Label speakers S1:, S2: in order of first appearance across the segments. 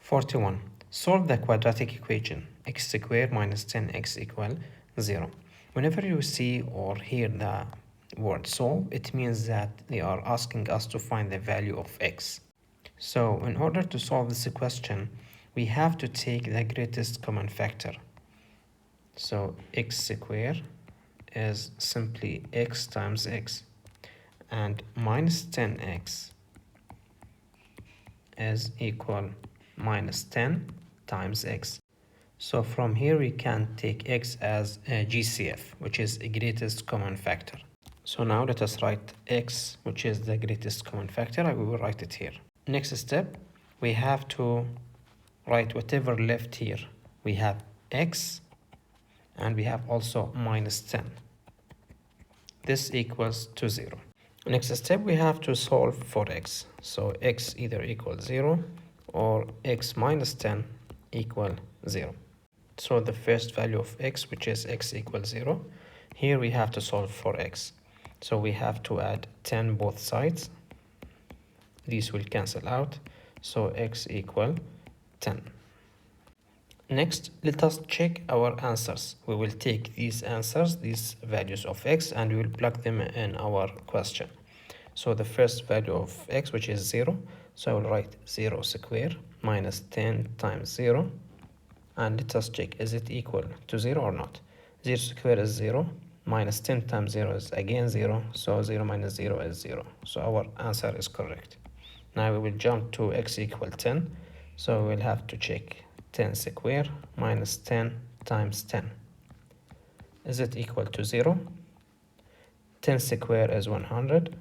S1: 41. Solve the quadratic equation x squared minus 10x equal 0. Whenever you see or hear the word solve, it means that they are asking us to find the value of x. So in order to solve this question, we have to take the greatest common factor. So x squared is simply x times x, and minus 10x is equal minus 10 times x. So from here we can take x as a GCF, which is the greatest common factor. So now let us write x, which is the greatest common factor. I will write it here. Next step, we have to write whatever left here. We have x and we have also minus 10. This equals to 0. Next step, we have to solve for x. So x either equals 0 or x minus 10 equal 0. So the first value of x, which is x equals 0, here we have to solve for x. So we have to add 10 both sides. These will cancel out. So x equal 10. Next, let us check our answers. We will take these answers, these values of x, and we will plug them in our question. So the first value of x, which is 0, so I will write 0 squared minus 10 times 0. And let us check, is it equal to 0 or not? 0 squared is 0, minus 10 times 0 is again 0, so 0 minus 0 is 0. So our answer is correct. Now we will jump to x equal 10, so we will have to check 10 squared minus 10 times 10. Is it equal to 0? 10 squared is 100,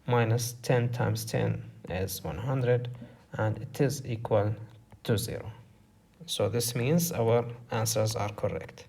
S1: minus 10 times 10 is 100, and it is equal to 0. So this means our answers are correct.